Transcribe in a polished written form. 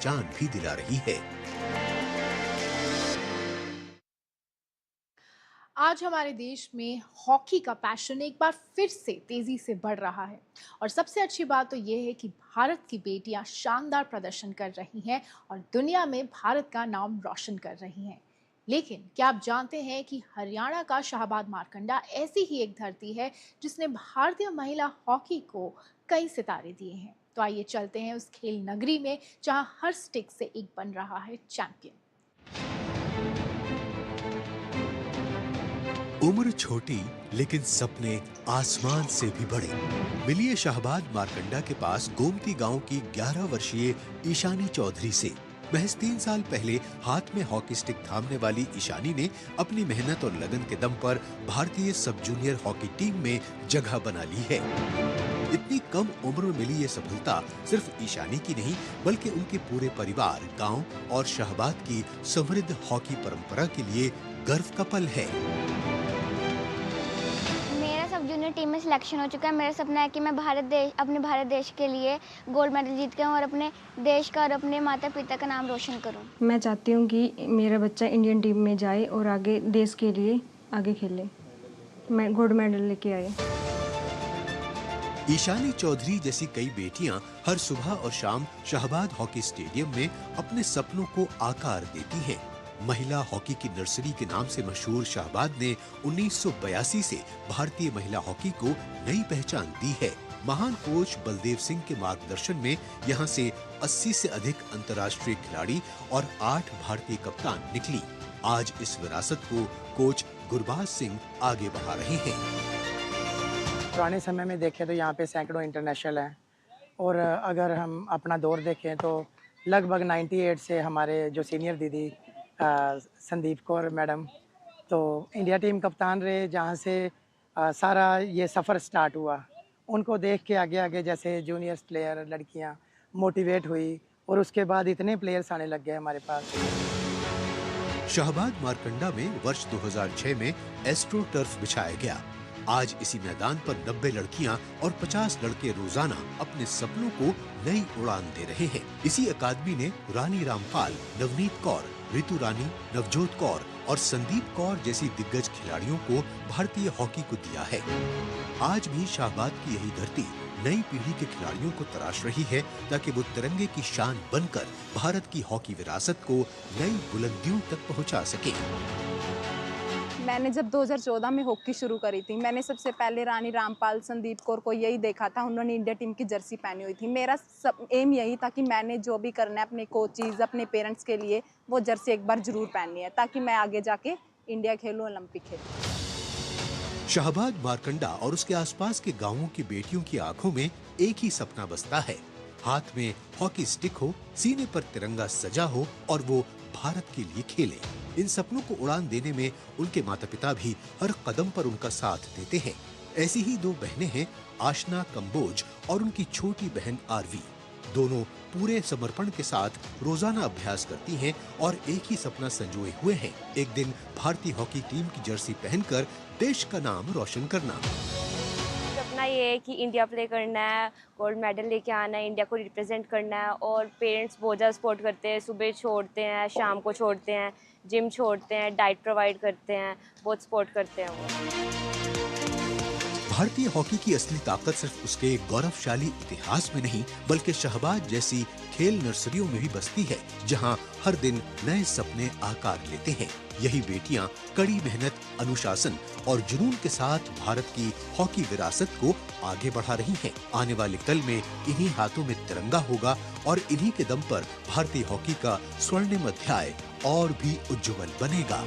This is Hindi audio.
जान भी दिला रही है। आज हमारे देश में हॉकी का पैशन एक बार फिर से तेजी से बढ़ रहा है। और सबसे अच्छी बात तो ये है कि भारत की बेटियां शानदार प्रदर्शन कर रही हैं और दुनिया में भारत का नाम रोशन कर रही हैं। लेकिन क्या आप जानते हैं कि हरियाणा का शाहबाद मारकंडा ऐसी ही एक धरती है जिसने भारतीय महिला हॉकी को कई सितारे दिए हैं। तो आइए चलते हैं उस खेल नगरी में जहां हर स्टिक से एक बन रहा है चैंपियन। उम्र छोटी लेकिन सपने आसमान से भी बड़े। मिलिए शाहबाद मारकंडा के पास गोमती गांव की 11 वर्षीय ईशानी चौधरी से। महज 3 साल पहले हाथ में हॉकी स्टिक थामने वाली ईशानी ने अपनी मेहनत और लगन के दम पर भारतीय सब जूनियर हॉकी टीम में जगह बना ली है। इतनी कम उम्र में मिली ये सफलता सिर्फ ईशानी की नहीं बल्कि उनके पूरे परिवार, गांव और शाहबाद की समृद्ध हॉकी परंपरा के लिए गर्व का पल है। मेरा सब जूनियर टीम में सिलेक्शन हो चुका है। मेरा सपना है कि मैं अपने भारत देश के लिए गोल्ड मेडल जीत के और अपने देश का और अपने माता पिता का नाम रोशन करूं। मैं चाहती हूं कि मेरा बच्चा इंडियन टीम में जाए और आगे देश के लिए आगे खेले, मैं गोल्ड मेडल लेके आए। ईशानी चौधरी जैसी कई बेटियां हर सुबह और शाम शाहबाद हॉकी स्टेडियम में अपने सपनों को आकार देती हैं। महिला हॉकी की नर्सरी के नाम से मशहूर शाहबाद ने 1982 से भारतीय महिला हॉकी को नई पहचान दी है। महान कोच बलदेव सिंह के मार्गदर्शन में यहां से 80 से अधिक अंतर्राष्ट्रीय खिलाड़ी और 8 भारतीय कप्तान निकली। आज इस विरासत को कोच गुरबाज सिंह आगे बढ़ा रहे हैं। पुराने समय में देखें तो यहाँ पे सैकड़ों इंटरनेशनल हैं और अगर हम अपना दौर देखें तो लगभग 98 से हमारे जो सीनियर दीदी संदीप कौर मैडम तो इंडिया टीम कप्तान रहे, जहाँ से सारा ये सफ़र स्टार्ट हुआ। उनको देख के आगे आगे जैसे जूनियर्स प्लेयर लड़कियाँ मोटिवेट हुई और उसके बाद इतने प्लेयर्स आने लग गए हमारे पास। शाहबाद मारकंडा में वर्ष 2006 में एस्ट्रो टर्फ बिछाया गया। आज इसी मैदान पर 90 लड़कियां और 50 लड़के रोजाना अपने सपनों को नई उड़ान दे रहे हैं। इसी अकादमी ने रानी रामपाल, नवनीत कौर, ऋतु रानी, नवजोत कौर और संदीप कौर जैसी दिग्गज खिलाड़ियों को भारतीय हॉकी को दिया है। आज भी शाहबाद की यही धरती नई पीढ़ी के खिलाड़ियों को तराश रही है ताकि वो तिरंगे की शान बनकर भारत की हॉकी विरासत को नई बुलंदियों तक पहुंचा सके। मैंने जब 2014 में हॉकी शुरू करी थी, मैंने सबसे पहले रानी रामपाल, संदीप कौर को यही देखा था। उन्होंने इंडिया टीम की जर्सी पहनी हुई थी। मेरा सब एम यही था कि मैंने जो भी करना है अपने कोचेज, अपने पेरेंट्स के लिए वो जर्सी एक बार जरूर पहननी है ताकि मैं आगे जाके इंडिया खेलूँ, ओलंपिक खेलूँ। शाहबाद मारकंडा और उसके आसपास के गांवों की बेटियों की आंखों में एक ही सपना बसता है, हाथ में हॉकी स्टिक हो, सीने पर तिरंगा सजा हो और वो भारत के लिए खेले। इन सपनों को उड़ान देने में उनके माता पिता भी हर कदम पर उनका साथ देते हैं। ऐसी ही 2 बहनें हैं, आशना कंबोज और उनकी छोटी बहन आरवी। दोनों पूरे समर्पण के साथ रोजाना अभ्यास करती हैं और एक ही सपना संजोए हुए हैं, एक दिन भारतीय हॉकी टीम की जर्सी पहनकर देश का नाम रोशन करना। सपना ये है कि इंडिया प्ले करना है, गोल्ड मेडल लेके आना है, इंडिया को रिप्रेजेंट करना है। और पेरेंट्स बहुत ज़्यादा सपोर्ट करते हैं, सुबह छोड़ते हैं, शाम को छोड़ते हैं, जिम छोड़ते हैं, डाइट प्रोवाइड करते हैं, बहुत सपोर्ट करते हैं वो। भारतीय हॉकी की असली ताकत सिर्फ उसके गौरवशाली इतिहास में नहीं बल्कि शाहबाद जैसी खेल नर्सरियों में भी बसती है, जहां हर दिन नए सपने आकार लेते हैं। यही बेटियां कड़ी मेहनत, अनुशासन और जुनून के साथ भारत की हॉकी विरासत को आगे बढ़ा रही हैं। आने वाले कल में इन्हीं हाथों में तिरंगा होगा और इन्हीं के दम पर भारतीय हॉकी का स्वर्णिम अध्याय और भी उज्जवल बनेगा।